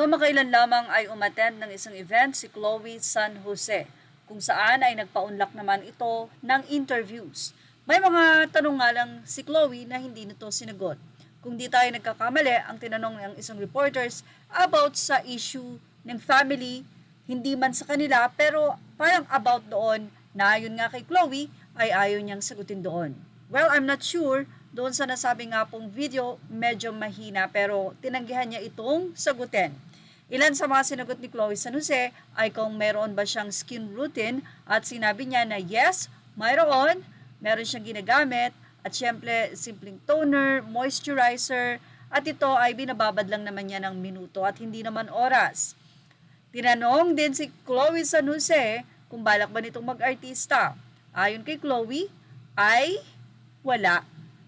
Kamakailan lamang ay umattend ng isang event si Chloe San Jose, kung saan ay nagpaunlak naman ito ng interviews. May mga tanong nga lang si Chloe na hindi nito sinagot. Kung di tayo nagkakamali, ang tinanong ng isang reporters about sa issue ng family, hindi man sa kanila pero parang about doon na ayon nga kay Chloe ay ayaw niyang sagutin doon. Well, I'm not sure. Doon sa nasabi nga pong video, medyo mahina pero tinanggihan niya itong sagutin. Ilan sa mga sinagot ni Chloe San Jose ay kung meron ba siyang skin routine at sinabi niya na yes, mayroon, meron siyang ginagamit at syempre simpleng toner, moisturizer at ito ay binababad lang naman niya ng minuto at hindi naman oras. Tinanong din si Chloe San Jose kung balak ba nitong mag-artista. Ayon kay Chloe ay wala.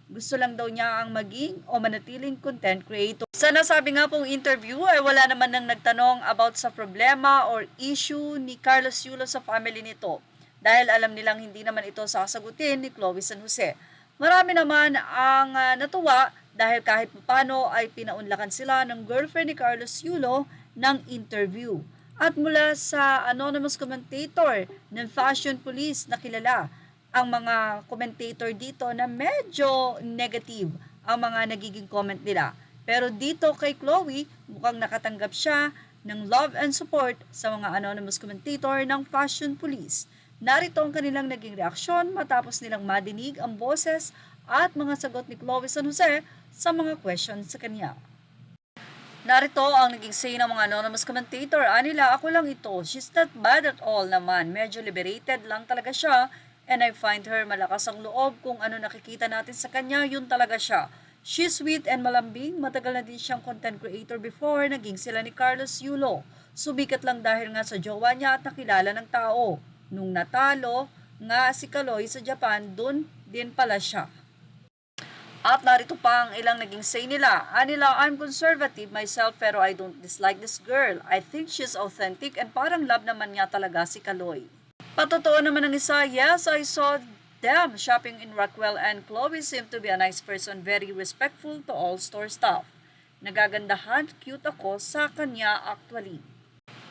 Gusto lang daw niya ang maging o manatiling content creator. Sa nasabi nga pong interview ay wala naman nang nagtanong about sa problema or issue ni Carlos Yulo sa family nito dahil alam nilang hindi naman ito sasagutin ni Chloe San Jose. Marami naman ang natuwa dahil kahit paano ay pinaunlakan sila ng girlfriend ni Carlos Yulo ng interview. At mula sa anonymous commentator ng Fashion Police na kilala, ang mga commentator dito na medyo negative ang mga nagiging comment nila. Pero dito kay Chloe, mukhang nakatanggap siya ng love and support sa mga anonymous commentator ng Fashion Police. Narito ang kanilang naging reaksyon matapos nilang madinig ang boses at mga sagot ni Chloe San Jose sa mga questions sa kanya. Narito ang naging say ng mga anonymous commentator. Anila, ako lang ito. She's not bad at all naman. Medyo liberated lang talaga siya. And I find her malakas ang loob. Kung ano nakikita natin sa kanya, yun talaga siya. She's sweet and malambing. Matagal na din siyang content creator before. Naging sila ni Carlos Yulo. Subikat lang dahil nga sa jowa niya at nakilala ng tao. Nung natalo nga si Kaloy sa Japan, dun din pala siya. At narito pa ang ilang naging say nila. Anila, I'm conservative myself pero I don't dislike this girl. I think she's authentic and parang love naman niya talaga si Kaloy. Patotoo naman ang isa, yes, I saw them shopping in Rockwell and Chloe seemed to be a nice person, very respectful to all store staff. Nagagandahan, cute ako sa kanya actually.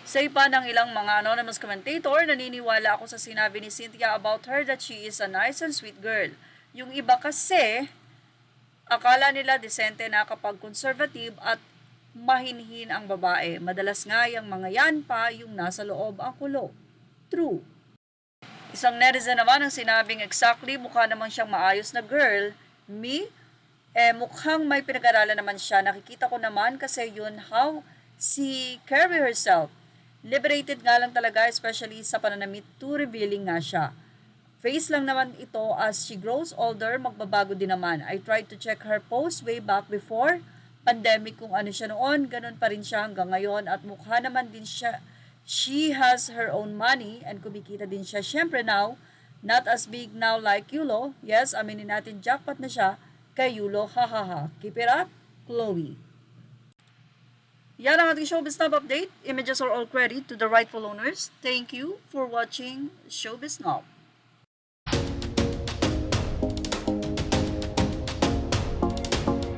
Say pa ng ilang mga anonymous commentator, naniniwala ako sa sinabi ni Cynthia about her that she is a nice and sweet girl. Yung iba kasi, akala nila disente na kapag conservative at mahinhin ang babae. Madalas nga yung mga yan pa yung nasa loob ang kulo. True. Isang netizen naman ang sinabing exactly mukha naman siyang maayos na girl. Me? Mukhang may pinag-aralan naman siya. Nakikita ko naman kasi yun how she carry herself. Liberated nga lang talaga, especially sa pananamit, too revealing nga siya. Face lang naman ito as she grows older, magbabago din naman. I tried to check her post way back before pandemic kung ano siya noon, ganun pa rin siya hanggang ngayon at mukha naman din siya. She has her own money and kumikita din siya. Siyempre now, not as big now like Yulo. Yes, aminin natin jackpot na siya kay Yulo. Hahaha. Keep it up, Chloe. Yan ang ating Showbiz Snob update. Images are all credit to the rightful owners. Thank you for watching Showbiz Snob.